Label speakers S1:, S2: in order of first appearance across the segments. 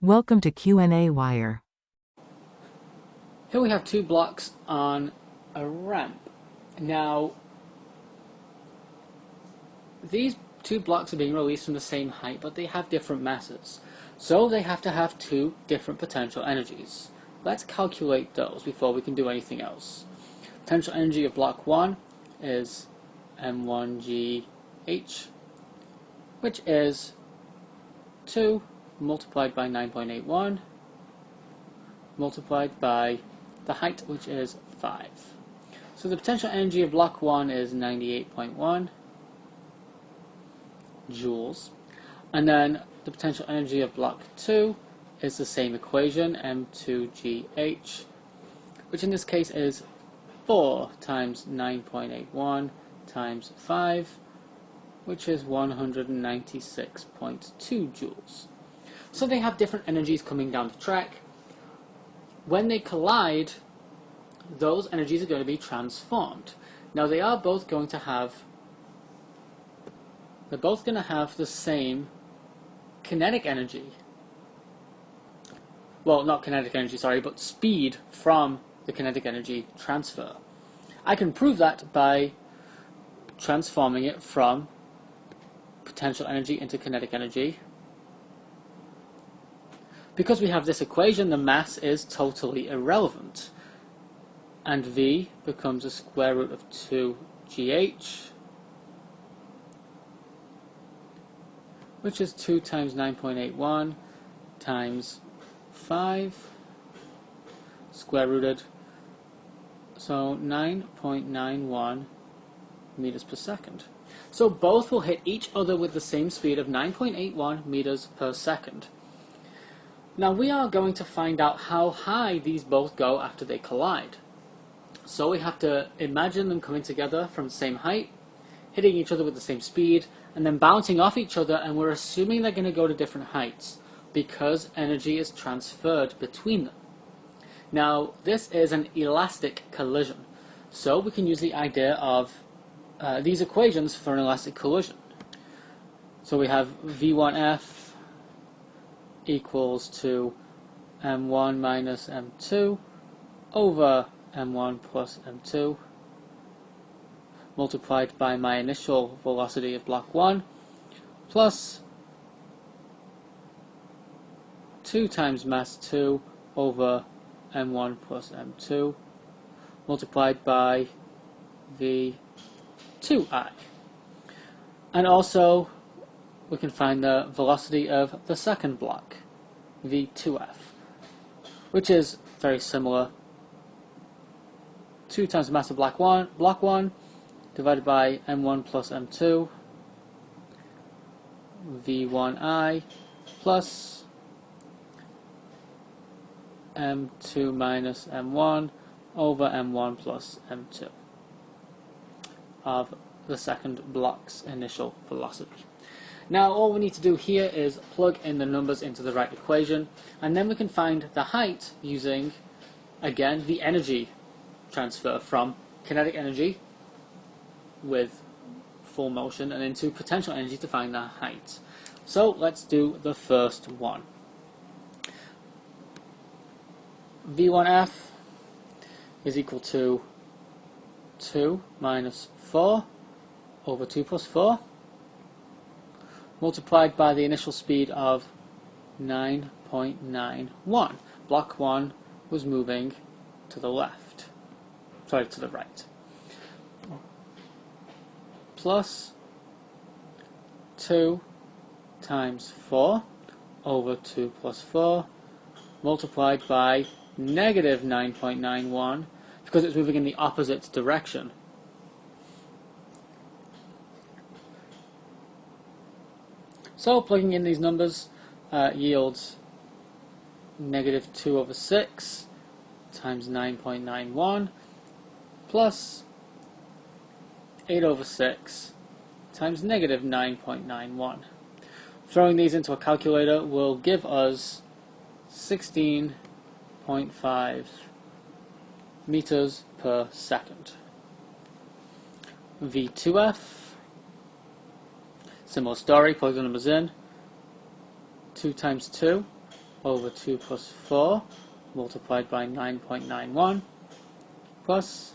S1: Welcome to qnawire.
S2: Here we have two blocks on a ramp. Now, these two blocks are being released from the same height, but they have different masses. So they have to have two different potential energies. Let's calculate those before we can do anything else. Potential energy of block 1 is m1gh, which is 2 multiplied by 9.81 multiplied by the height, which is 5. So the potential energy of block 1 is 98.1 joules, and then the potential energy of block 2 is the same equation, m2gh, which in this case is 4 times 9.81 times 5, which is 196.2 joules. So they have different energies coming down the track. When they collide, those energies are going to be transformed. Now they are both going to have the same kinetic energy. Well, not kinetic energy, sorry, but speed from the kinetic energy transfer. I can prove that by transforming it from potential energy into kinetic energy. Because we have this equation, the mass is totally irrelevant. And V becomes the square root of 2gh, which is 2 times 9.81 times 5, square rooted, so 9.91 meters per second. So both will hit each other with the same speed of 9.81 meters per second. Now we are going to find out how high these both go after they collide. So we have to imagine them coming together from the same height, hitting each other with the same speed, and then bouncing off each other, and we're assuming they're going to go to different heights because energy is transferred between them. Now this is an elastic collision, so we can use the idea of these equations for an elastic collision. So we have V1F equals to m1 minus m2 over m1 plus m2 multiplied by my initial velocity of block 1 plus 2 times mass 2 over m1 plus m2 multiplied by v2I. And also we can find the velocity of the second block, v2f, which is very similar. 2 times the mass of block 1 divided by m1 plus m2, v1I, plus m2 minus m1 over m1 plus m2 of the second block's initial velocity. Now all we need to do here is plug in the numbers into the right equation, and then we can find the height using, again, the energy transfer from kinetic energy with full motion and into potential energy to find the height. So let's do the first one. V1F is equal to 2 minus 4 over 2 plus 4 multiplied by the initial speed of 9.91. Block 1 was moving to the left, sorry, to the right. Plus 2 times 4 over 2 plus 4 multiplied by negative 9.91 because it's moving in the opposite direction. So plugging in these numbers yields negative 2 over 6 times 9.91 plus 8 over 6 times negative 9.91. Throwing these into a calculator will give us 16.5 meters per second. V2F, similar story, plug the numbers in. 2 times 2 over 2 plus 4 multiplied by 9.91 plus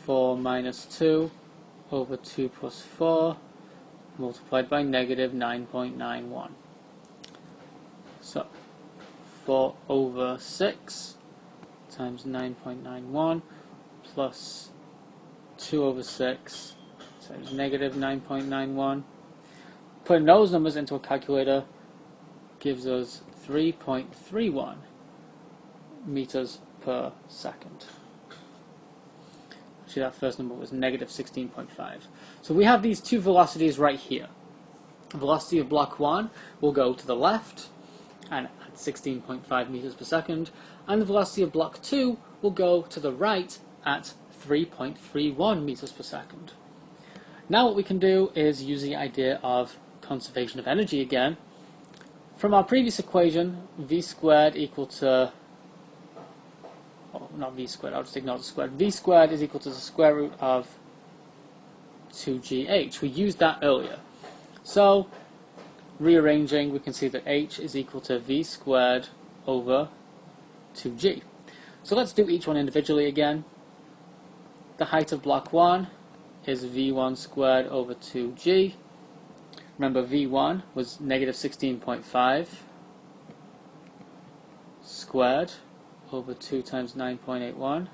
S2: 4 minus 2 over 2 plus 4 multiplied by negative 9.91. So 4 over 6 times 9.91 plus 2 over 6 times negative 9.91. Putting those numbers into a calculator gives us 3.31 meters per second. Actually, that first number was negative 16.5. So we have these two velocities right here. The velocity of block 1 will go to the left and at 16.5 meters per second, and the velocity of block 2 will go to the right at 3.31 meters per second. Now what we can do is use the idea of conservation of energy again. From our previous equation, v squared equal to, oh, not v squared, I'll just ignore the squared. V squared is equal to the square root of 2gh. We used that earlier. So, rearranging, we can see that h is equal to v squared over 2g. So let's do each one individually again. The height of block 1 is v1 squared over 2g. Remember, v1 was negative 16.5 squared over 2 times 9.81.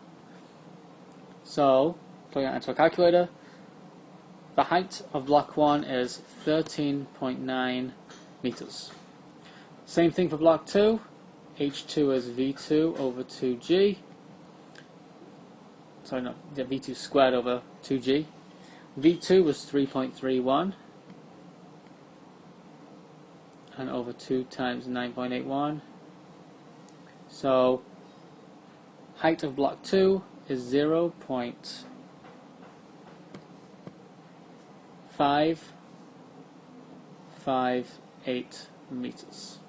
S2: So, plugging that into a calculator, the height of block 1 is 13.9 meters. Same thing for block 2. h2 is v2 over 2g. Sorry, no, v2 squared over 2g. v2 was 3.31. And over 2 times 9.81. So, height of block 2 is 0.558 meters.